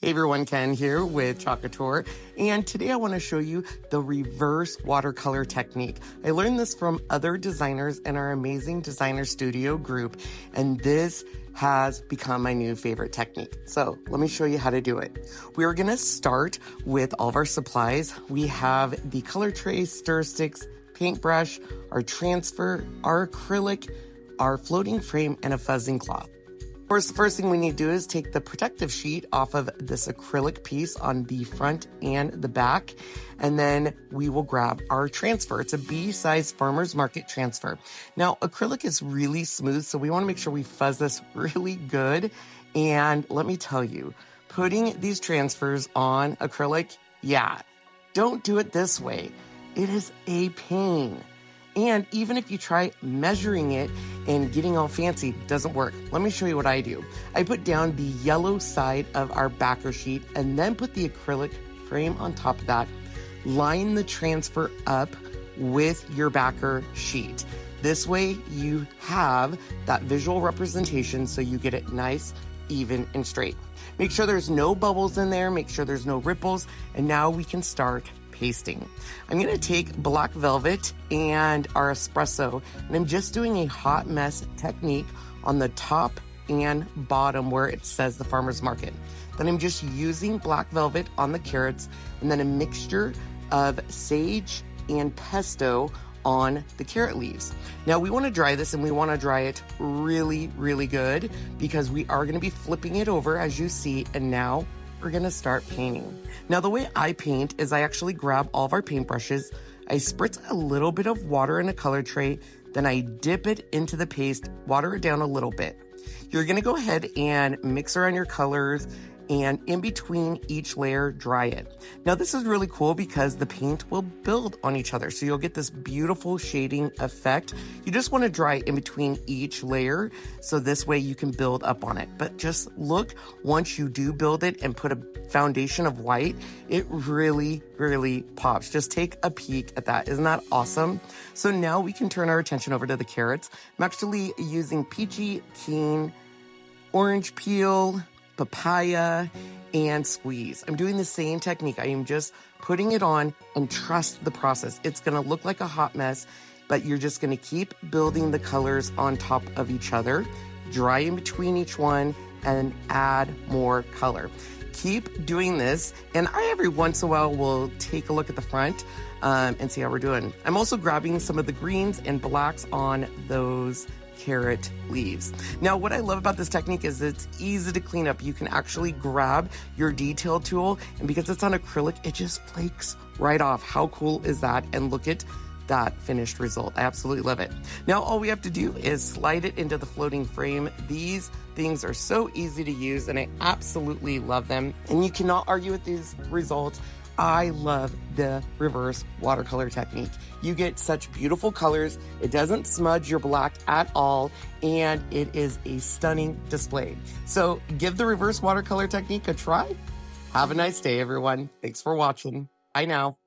Hey everyone, Ken here with Couture, and today I want to show you the reverse watercolor technique. I learned this from other designers in our amazing designer studio group, and this has become my new favorite technique. So let me show you how to do it. We're going to start with all of our supplies. We have the color tray, stir sticks, paintbrush, our transfer, our acrylic, our floating frame, and a fuzzing cloth. Of course, the first thing we need to do is take the protective sheet off of this acrylic piece on the front and the back, and then we will grab our transfer. It's a B-size farmer's market transfer. Now, acrylic is really smooth, so we want to make sure we fuzz this really good. And let me tell you, putting these transfers on acrylic, don't do it this way. It is a pain. And even if you try measuring it and getting all fancy, it doesn't work. Let me show you what I do. I put down the yellow side of our backer sheet and then put the acrylic frame on top of that. Line the transfer up with your backer sheet. This way you have that visual representation so you get it nice, even, and straight. Make sure there's no bubbles in there. Make sure there's no ripples. And now we can start pasting. I'm going to take black velvet and our espresso, and I'm just doing a hot mess technique on the top and bottom where it says the farmer's market. Then I'm just using black velvet on the carrots, and then a mixture of sage and pesto on the carrot leaves. Now we want to dry this, and we want to dry it really, really good because we are going to be flipping it over as you see, and now we're going to start painting. Now, the way I paint is I actually grab all of our paintbrushes, I spritz a little bit of water in a color tray, then I dip it into the paste, water it down a little bit. You're going to go ahead and mix around your colors, and in between each layer, dry it. Now, this is really cool because the paint will build on each other, so you'll get this beautiful shading effect. You just want to dry in between each layer, so this way you can build up on it. But just look, once you do build it and put a foundation of white, it really, really pops. Just take a peek at that. Isn't that awesome? So now we can turn our attention over to the carrots. I'm actually using peachy keen, orange peel, papaya, and squeeze. I'm doing the same technique. I am just putting it on and trust the process. It's going to look like a hot mess, but you're just going to keep building the colors on top of each other, dry in between each one, and add more color. Keep doing this, and I every once in a while will take a look at the front and see how we're doing. I'm also grabbing some of the greens and blacks on those carrot leaves. Now, what I love about this technique is it's easy to clean up. You can actually grab your detail tool, and because it's on acrylic, it just flakes right off. How cool is that? And look at that finished result. I absolutely love it. Now, all we have to do is slide it into the floating frame. These things are so easy to use, and I absolutely love them. And you cannot argue with these results. I love the reverse watercolor technique. You get such beautiful colors. It doesn't smudge your black at all, and it is a stunning display. So give the reverse watercolor technique a try. Have a nice day, everyone. Thanks for watching. Bye now.